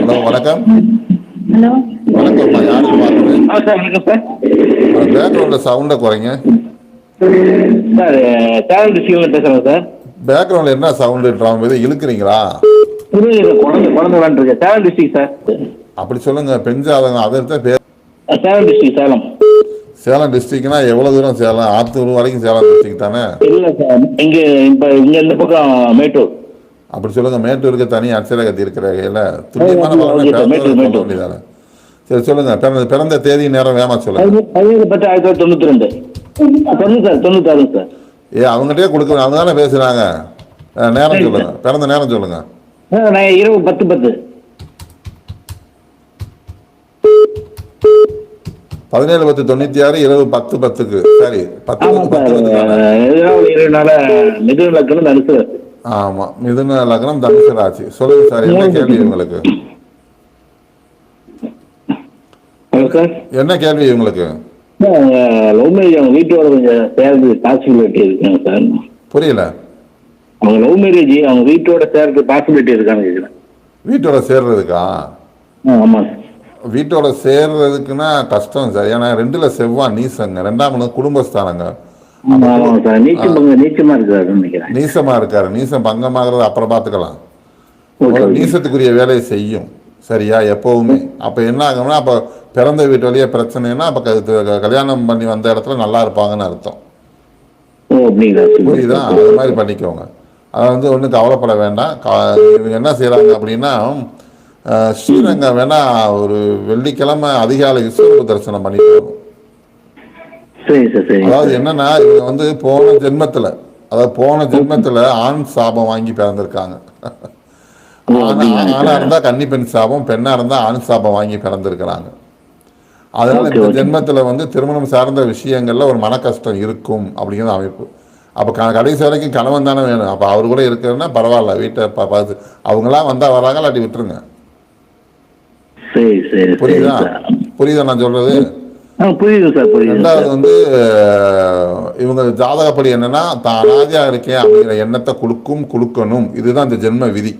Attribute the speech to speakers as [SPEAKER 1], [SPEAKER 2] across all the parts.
[SPEAKER 1] Hello வணக்கம்.
[SPEAKER 2] Hello.
[SPEAKER 1] வணக்கம்மா, யாருன்னு பார்க்குறேன்.
[SPEAKER 2] சார் வணக்கம் சார்.
[SPEAKER 1] பேக்ரவுண்டில் சவுண்டை குறைங்க.
[SPEAKER 2] சார் சேலம் டிஸ்ட்ரிக்ட்ல பேசுகிறேன் சார்.
[SPEAKER 1] பேக்ரவுண்டில் என்ன சவுண்டு இது இழுக்கிறீங்களா?
[SPEAKER 2] புரியல, குழந்தை விளாண்டுருக்கேன். Salem district sir.
[SPEAKER 1] அப்படி சொல்லுங்க. பெஞ்சாதவங்க அதை தான் பேர்.
[SPEAKER 2] சேலம் டிஸ்ட்ரிக்ட் சேலம்.
[SPEAKER 1] சேலம் டிஸ்ட்ரிக்ட்னா எவ்வளோ தூரம்? சேலம் ஆத்தூர் வரைக்கும் சேலம் டிஸ்ட்ரிக்ட் தானே?
[SPEAKER 2] இல்லை சார், இங்கே இப்போ இங்கே இந்த பக்கம் மேட்டூர்.
[SPEAKER 1] அப்படி சொல்லுங்க. மேட்டூருக்கு தனி அச்சரை கட்டி இருக்கிற துல்லியமான சொல்ல வேண்டியதானே? சரி சொல்லுங்க. பிறந்த தேதி நேரம் வேமா சொல்லுங்க.
[SPEAKER 2] 17/10/1992. Sir 96 sir.
[SPEAKER 1] அவங்ககிட்டயே கொடுக்க, அவங்க தானே பேசுறாங்க. நேரம் சொல்லுங்க, பிறந்த நேரம் சொல்லுங்க.
[SPEAKER 2] நான் இரவு 10:10.
[SPEAKER 1] 17/10/96 இரவு 10:10க்கு. சரி, 10:10. ஆமா, மிதுன லக்னம் தனுசு ராசி. சொல்லுங்க சார், என்ன கேள்வி உங்களுக்கு? என்ன கேள்வி உங்களுக்கு?
[SPEAKER 2] லவ் மேரேஜ், அவங்க வீட்டோட கொஞ்சம் சேர்ந்து பாசிபிலிட்டி இருக்காங்க சார். புரியல. அவங்க லவ் மேரேஜ், அவங்க வீட்டோட சேர்ந்து பாசிபிலிட்டி இருக்கான்னு கேட்குறேன்.
[SPEAKER 1] வீட்டோட சேர்றதுக்கா?
[SPEAKER 2] ஆமா.
[SPEAKER 1] வீட்டோட சேர்றதுக்குன்னா கஷ்டம் சார். ஏன்னா 2ல் செவ்வாய் நீசங்க, 2ஆம் குடும்பஸ்தானங்க. நீசமா இருக்காரு. நீசம் பங்கமாகிறது அப்புறம் பார்த்துக்கலாம். நீசத்துக்குரிய வேலையை செய்யும் சரியா எப்பவுமே. அப்போ என்ன ஆகும்னா, அப்போ பிறந்த வீட்டு வழியே பிரச்சனைனா அப்போ கல்யாணம் பண்ணி வந்த இடத்துல நல்லா இருப்பாங்கன்னு அர்த்தம். புரியுதா? அது மாதிரி பண்ணிக்கோங்க. அதை ஒன்றும் கவலைப்பட வேண்டாம். இவங்க என்ன செய்கிறாங்க அப்படின்னா, ஸ்ரீரங்கம் வேணா ஒரு வெள்ளிக்கிழமை அதிகாலை விஸ்வரூப தரிசனம் பண்ணிட்டு வரும். அதாவது என்னன்னா, இவங்க போன ஜென்மத்துல ஆண் சாபம் வாங்கி பிறந்திருக்காங்க. ஆணா இருந்தா கன்னி பெண் சாபம், பெண்ணா இருந்தா ஆண் சாபம் வாங்கி பிறந்திருக்கிறாங்க. அதனால இந்த ஜென்மத்துல திருமணம் சார்ந்த விஷயங்கள்ல ஒரு மன கஷ்டம் இருக்கும் அப்படிங்கிற அமைப்பு. அப்ப கடைசி வரைக்கும் கணவன் தானே வேணும். அப்ப அவரு கூட இருக்கிறதுனா பரவாயில்ல, வீட்டை பார்த்து அவங்களாம் வந்தா வராங்க, இல்லாட்டி விட்டுருங்க. புரியுதா நான் சொல்றது? ரெண்டாவது இவங்க ஜாதகப்படி என்னன்னா, தான் ராஜா இருக்கேன் அப்படிங்கிற எண்ணத்தை கொடுக்கணும். இதுதான் இந்த ஜென்ம விதி.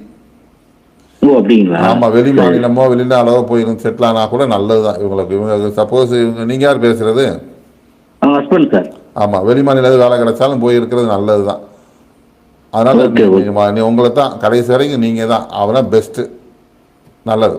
[SPEAKER 1] ஆமா, வெளி மாநிலமோ வெளிநாடோ போய் செட்டில் ஆனா கூட நல்லதுதான் இவங்களுக்கு. இவங்க சப்போஸ் நீங்க யார் பேசுறது? ஆமா, வெளி மாநில வேலை கிடைச்சாலும் போய் இருக்கிறது நல்லதுதான். அதனால உங்களை தான் கடைசி வரைக்கும் நீங்க தான் அவனா பெஸ்ட். நல்லது.